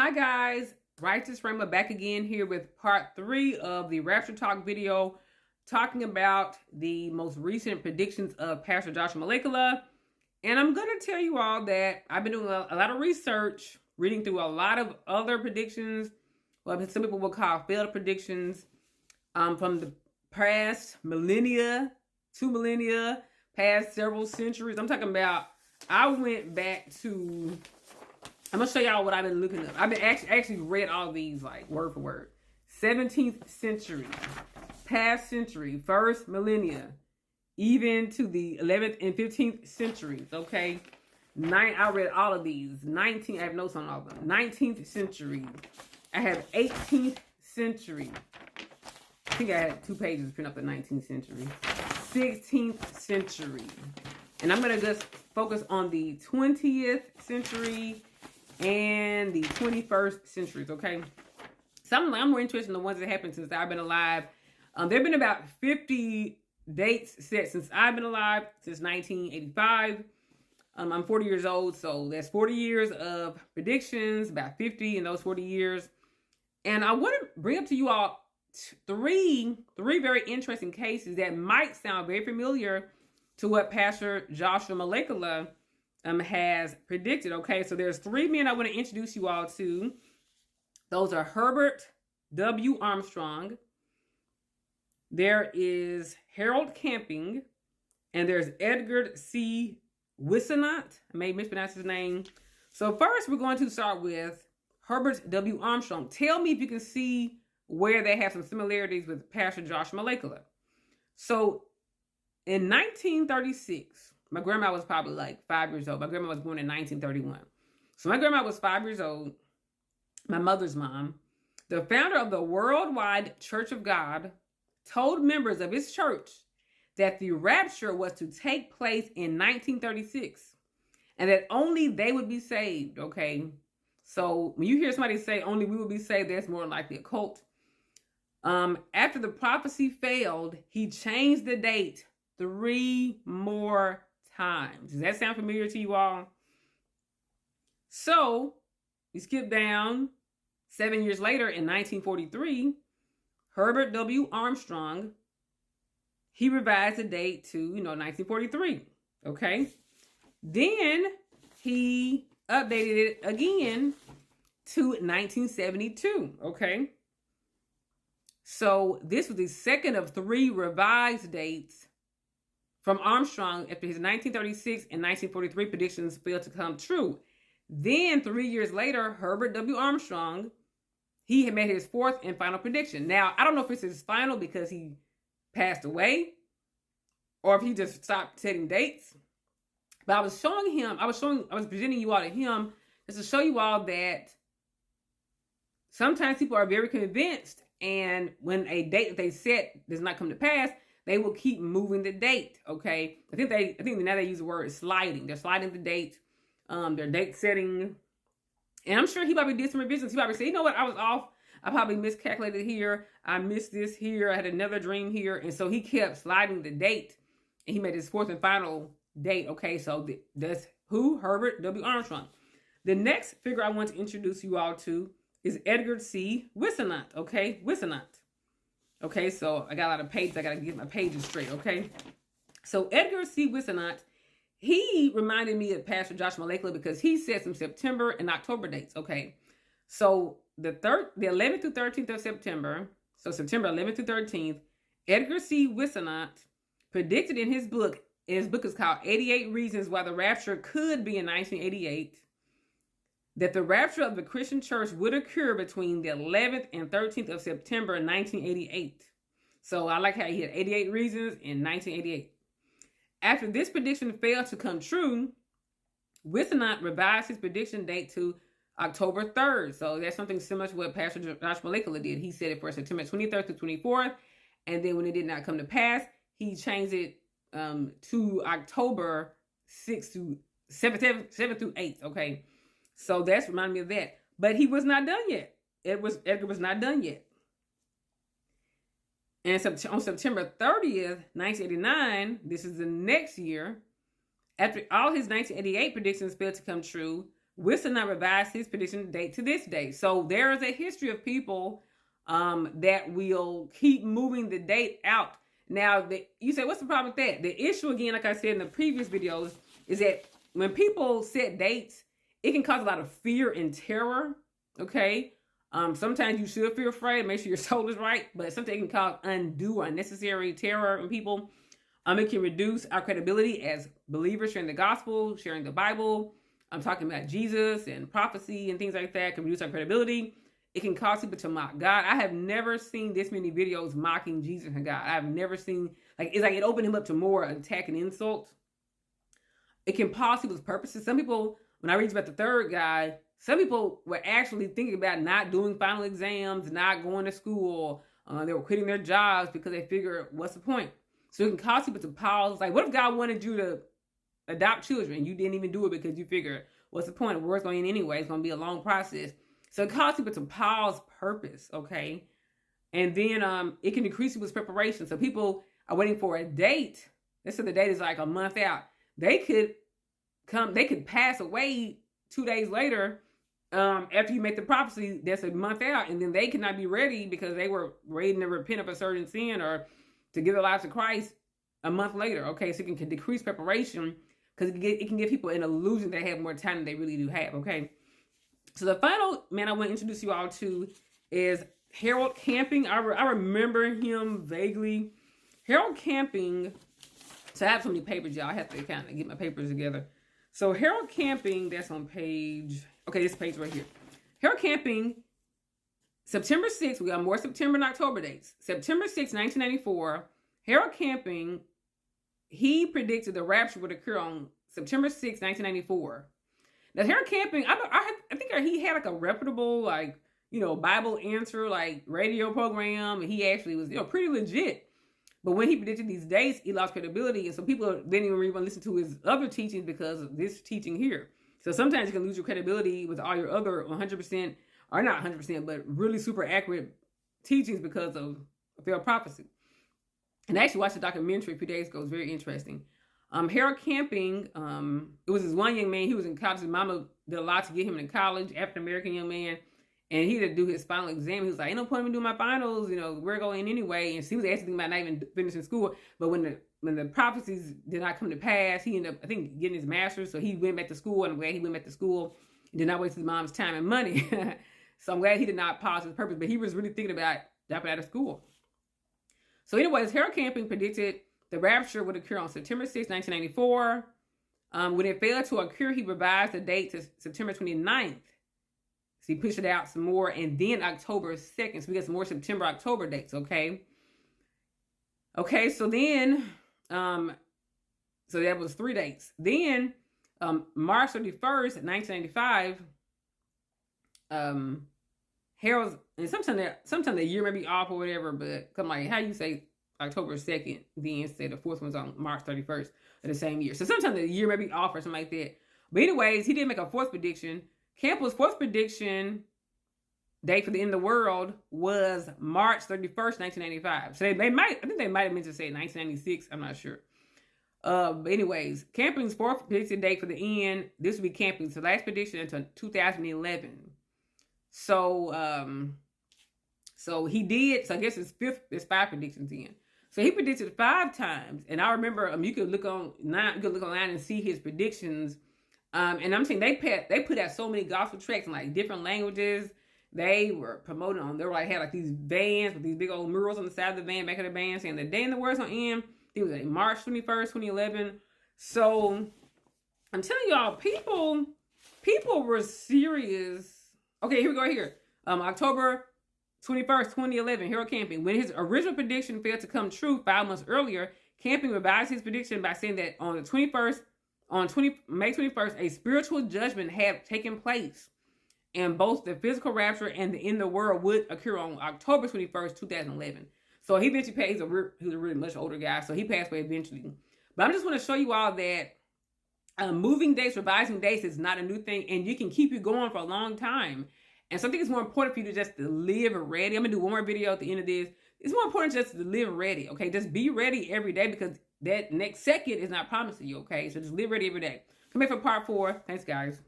Hi guys, Righteous Rama back again here with part 3 of the Rapture Talk video, talking about the most recent predictions of Pastor Joshua Mhlakela. And I'm going to tell you all that I've been doing a lot of research, reading through a lot of other predictions, what some people will call failed predictions, from the past millennia, 2 millennia, past several centuries. I'm talking about, I went back to, I'm gonna show y'all what I've been looking up. I've been actually read all these like word for word. 17th century, past century, first millennia, even to the 11th and 15th centuries. Okay, I read all of these. I have notes on all of them. 19th century. I have 18th century. I think I had 2 pages to print up the 19th century. 16th century, and I'm gonna just focus on the 20th century and the 21st centuries, okay? So I'm more interested in the ones that happened since I've been alive. There have been about 50 dates set since I've been alive, since 1985. I'm 40 years old, so that's 40 years of predictions, about 50 in those 40 years. And I want to bring up to you all three very interesting cases that might sound very familiar to what Pastor Joshua Mhlakela has predicted. Okay, so there's 3 men I want to introduce you all to. Those are Herbert W. Armstrong, there is Harold Camping, and there's Edgar C. Whisenant. I may mispronounce his name. So first we're going to start with Herbert W. Armstrong. Tell me if you can see where they have some similarities with Pastor Joshua Mhlakela. So in 1936, my grandma was probably like 5 years old. My grandma was born in 1931. So my grandma was 5 years old, my mother's mom. The founder of the Worldwide Church of God told members of his church that the rapture was to take place in 1936 and that only they would be saved, okay? So when you hear somebody say only we will be saved, that's more likely a cult. After the prophecy failed, he changed the date 3 more times. Does that sound familiar to you all? So we skip down 7 years later in 1943, Herbert W. Armstrong, he revised the date to, 1943. Okay. Then he updated it again to 1972. Okay. So this was the second of 3 revised dates from Armstrong after his 1936 and 1943 predictions failed to come true. Then 3 years later, Herbert W. Armstrong, he had made his 4th and final prediction. Now, I don't know if it's his final because he passed away or if he just stopped setting dates. But I was presenting you all to him just to show you all that sometimes people are very convinced, and when a date that they set does not come to pass, they will keep moving the date, okay? I think now they use the word sliding. They're sliding the date, their date setting. And I'm sure he probably did some revisions. He probably said, you know what, I was off. I probably miscalculated here. I missed this here. I had another dream here. And so he kept sliding the date, and he made his 4th and final date, okay? So that's who? Herbert W. Armstrong. The next figure I want to introduce you all to is Edgar C. Whisenant, okay? Whisenant. Okay, so I got a lot of pages. I got to get my pages straight, okay? So Edgar C. Whisenant, he reminded me of Pastor Joshua Mhlakela because he said some September and October dates, okay? So the 11th through 13th of September, so September 11th through 13th, Edgar C. Whisenant predicted in his book is called 88 Reasons Why the Rapture Could Be in 1988, that the rapture of the Christian church would occur between the 11th and 13th of September 1988. So I like how he had 88 reasons in 1988. After this prediction failed to come true, Whisenant revised his prediction date to October 3rd. So that's something similar to what Pastor Joshua Mhlakela did. He said it for September 23rd through 24th. And then when it did not come to pass, he changed it to October 6th to 7th through 8th. Okay. So that's reminding me of that. But he was not done yet. Edgar was not done yet. And on September 30th, 1989, this is the next year, after all his 1988 predictions failed to come true, will still not revise his prediction date to this day. So there is a history of people that will keep moving the date out. Now, you say, what's the problem with that? The issue, again, like I said in the previous videos, is that when people set dates, it can cause a lot of fear and terror, okay? Sometimes you should feel afraid, make sure your soul is right, but sometimes it can cause undue or unnecessary terror in people. It can reduce our credibility as believers sharing the gospel, sharing the Bible. I'm talking about Jesus and prophecy and things like that can reduce our credibility. It can cause people to mock God. I have never seen this many videos mocking Jesus and God. I've never seen, it's like it opened him up to more attack and insults. It can pause people's purposes. Some people, when I read about the third guy, some people were actually thinking about not doing final exams, not going to school. They were quitting their jobs because they figure, what's the point? So it can cause people to pause. Like, what if God wanted you to adopt children? You didn't even do it because you figure, what's the point? The world's going in anyway. It's going to be a long process. So it causes people to pause purpose, okay? And then it can decrease people's preparation. So people are waiting for a date. Let's say the date is like a month out. They could pass away 2 days later after you make the prophecy that's a month out, and then they could not be ready because they were ready to repent of a certain sin or to give their lives to Christ a month later, okay? So it can decrease preparation because it can give people an illusion they have more time than they really do have, okay? So the final man I want to introduce you all to is Harold Camping. I remember him vaguely. Harold Camping, so I have so many papers, y'all. I have to kind of get my papers together. So Harold Camping, that's on page, okay, this page right here. Harold Camping, September 6th, we got more September and October dates. September 6th, 1994, Harold Camping, he predicted the rapture would occur on September 6th, 1994. Now, Harold Camping, I think he had like a reputable, Bible answer, radio program, and he actually was, pretty legit. But when he predicted these dates, he lost credibility, and so people didn't even really want to listen to his other teachings because of this teaching here. So sometimes you can lose your credibility with all your other 100%, or not 100%, but really super accurate teachings because of failed prophecy. And I actually watched a documentary a few days ago. It was very interesting. Harold Camping, it was this one young man. He was in college. His mama did a lot to get him into college, African-American young man. And he had to do his final exam. He was like, ain't no point in me doing my finals. We're going anyway. And she was asking about not even finishing school. But when the prophecies did not come to pass, he ended up, I think, getting his master's. So he went back to school. And I'm glad he went back to school and did not waste his mom's time and money. So I'm glad he did not pause his purpose. But he was really thinking about dropping out of school. So anyways, Harold Camping predicted the rapture would occur on September 6, 1994. When it failed to occur, he revised the date to September 29th. So he pushed it out some more, and then October 2nd. So we got some more September, October dates, okay? Okay, so then, so that was 3 dates. Then, March 31st, 1995, Harold's, and sometimes the year may be off or whatever, but come like, how you say October 2nd, then say the fourth one's on March 31st of the same year. So sometimes the year may be off or something like that. But anyways, he did make a fourth prediction. Campbell's fourth prediction date for the end of the world was March 31st, 1995. So I think they might have meant to say 1996. I'm not sure. But anyways, Camping's fourth predicted date for the end, this would be Camping's last prediction until 2011. So, so he did, so I guess there's 5 predictions in. So he predicted 5 times. And I remember, you could look online and see his predictions. And I'm saying they put out so many gospel tracks in different languages. They were promoting on, they were had these vans with these big old murals on the side of the van, back of the van, saying the day in the world's gonna end. It was March 21st, 2011. So I'm telling y'all, people were serious. Okay, here we go right here. October 21st, 2011, Harold Camping. When his original prediction failed to come true 5 months earlier, Camping revised his prediction by saying that on May 21st, a spiritual judgment had taken place, and both the physical rapture and the end of the world would occur on October 21st, 2011. So he eventually passed. He was a really much older guy, so he passed away eventually. But I just want to show you all that moving dates, revising dates is not a new thing, and you can keep it going for a long time. And so I think it's more important for you to just live ready. I'm going to do one more video at the end of this. It's more important just to live ready, okay? Just be ready every day, because that next second is not promised to you, okay? So just live ready every day. Come back for part 4. Thanks, guys.